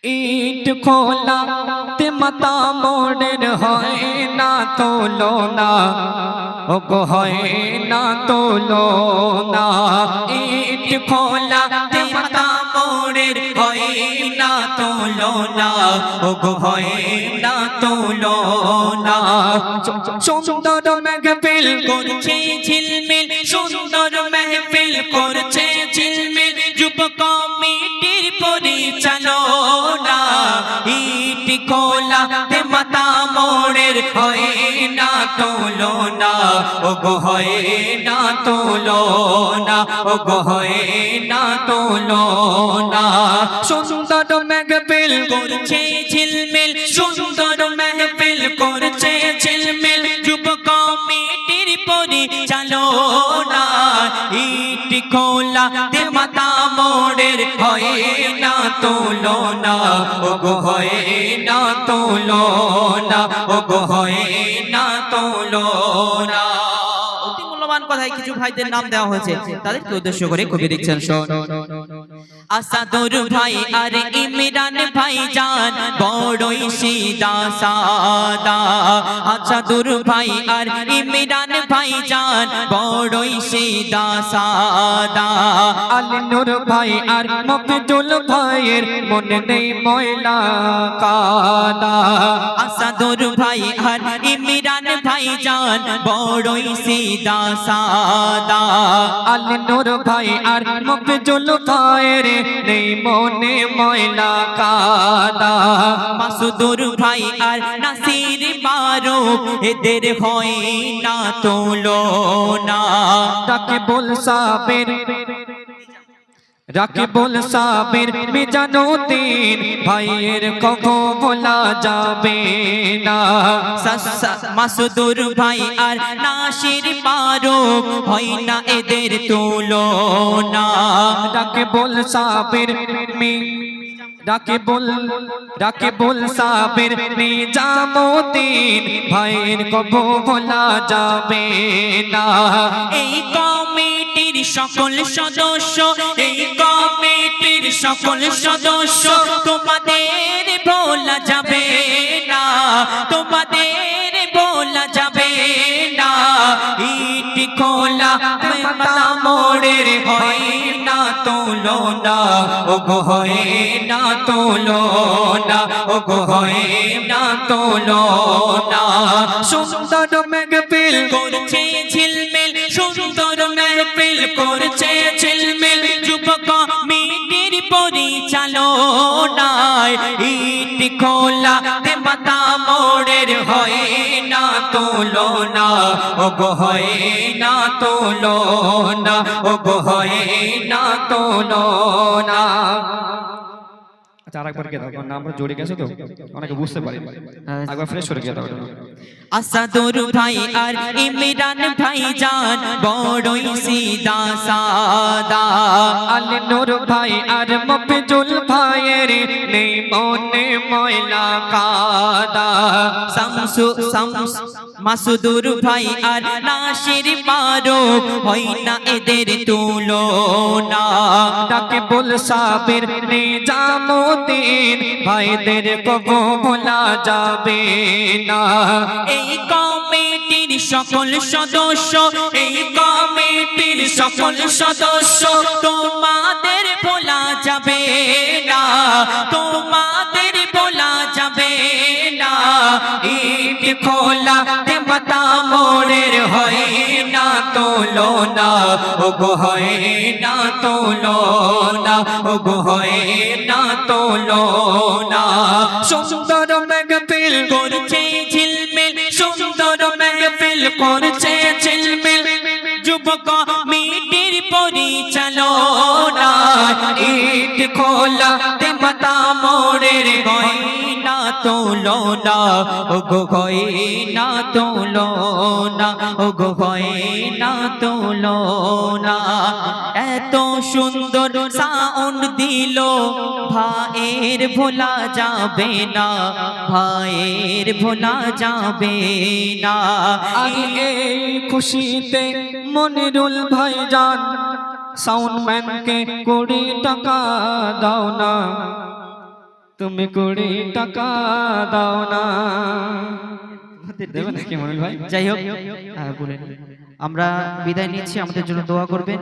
ইট খোলা তে মাতা মোড়ের হয় না তুলনা, ও গো হয় না তুলনা। ইট খোলা তে মাতা মোড়ের হয় না তুলনা, ও গো হয় না তুলনা। সুন্দর মেহফিল করছে ঝিলমিল, সুন্দর মেহফিল করছে ঝিলমিল, যুব কমিটির পরিচালনা। ইট খোলা তে মাতা মোড়ের হয় না তুলনা, ও গো হয় না তুলনা, ও গো হয় না তুলনা। সুন্দর মেহফিল করছে ঝিলমিল, সুন্দর মেহফিল করছে ঝিলমিল, যুব কমিটির পরিচালনা। ইট খোলা তে মাতা মোড়ের হয় না তুলনা, ও গো হয় না তুলনা, ও গো হয় না তুলনা। অতি মূল্যবান কথায় কিছু ভাইদের নাম দেওয়া হয়েছে, তাদেরকে উদ্দেশ্য করে কবি লিখছেন শোন। আসাদুর ভাই আর ইমরান ভাই জান বড়ই সিধা সাদা, আসাদুর ভাই আর ইমরান ভাই জান বড়ই সিধা সাদা। আলী নূর ভাই আর মফিজুল ভাইয়ের মনে নেই ময়লা কাদা। আসাদুর ভাই আর ইমরান ভাই জান বড়ই সিধা সাদা। আলী নূর ভাই আর মফিজুল ভাইয়ের নেই মনে ময়লা কাদা। মাসুদুর ভাই আর নাসির মারুফ এদের হয় না তুলনা। রাকিবুল সাবির, রাকিবুল সাবির মিজানুদ্দিন ভাইয়ের কখনো ভোলা যাবে না। মাসুদুর ভাই আর নাসির মারুফ হয় না এদের তুলনা। রাকিবুল সাবির রাকিবুল সাবির নিজামুদ্দিন ভাইয়ের কখনো ভোলা যাবে না। এই কমিটির সকল সদস্য, এই কমিটির সকল সদস্য তোমাদের ভোলা যাবে না, তোমাদের ভোলা যাবে না। ইট খোলা মাতা মোড়ের হয় না তুলনা, ও গো হয় না তুলনা, ও গো হয় না তুলনা। সুন্দর মেহফিল করছে ঝিলমিল, সুন্দর মেহফিল করছে ঝিলমিল, যুব কমিটির পরিচালনায়। ইট খোলা তে মাতা মোড়ের হয় না তুলনা, ও গো হয় না তুলনা, ও গো হয় না তুলনা। আচ্ছা আরেকবার কে দাও, কারণ আমরা জড়ে গেছে তো অনেকে বুঝতে পারি, একবার ফ্রেশ করে কে দাও। আসাদুর ভাই আর ইমরান ভাই জান বড়ই সিধা সাদা। আলী নূর ভাই আর মফিজুল ভাইয়ের নেই মনে ময়লা কাদা। মাসুদুর ভাই আর নাসির মারুফ হয় না এদের তুলনা। রাকিবুল সাবির নিজামুদ্দিন ভাইদের কখনো ভোলা যাবে না। এই কমিটির সকল সদস্য, এই কমিটির সকল সদস্য তোমাদের ভোলা যাবে না, তোমাদের ভোলা যাবে না। ইট খোলা তে মাতা মোড়ের হয় না তুলনা, ও গো হয় না তুলনা, ও গো হয় না তুলনা। সুন্দর মেহফিল করছে ঝিলমিল, সুন্দর মেহফিল করছে ঝিলমিল, যুব কমিটির পরিচালনা। ইট খোলা তে মাতা মোড়ের হয় না তুলনা, ও গো হয় না তুলনা, ও গো হয় না তুলনা। এত সুন্দর সাউন্ড দিল ভাইয়ের ভোলা যাবে না, ভাইয়ের ভোলা যাবে না। এই খুশিতে মনিরুল ভাইজান সাউন্ডম্যানকে 20 টাকা দাও না। তুমি 20 টাকা দাও না। দেবেন নাকি মনির ভাই? যাই হোক বলেন, আমরা বিদায় নিচ্ছি, আমাদের জন্য দোয়া করবেন।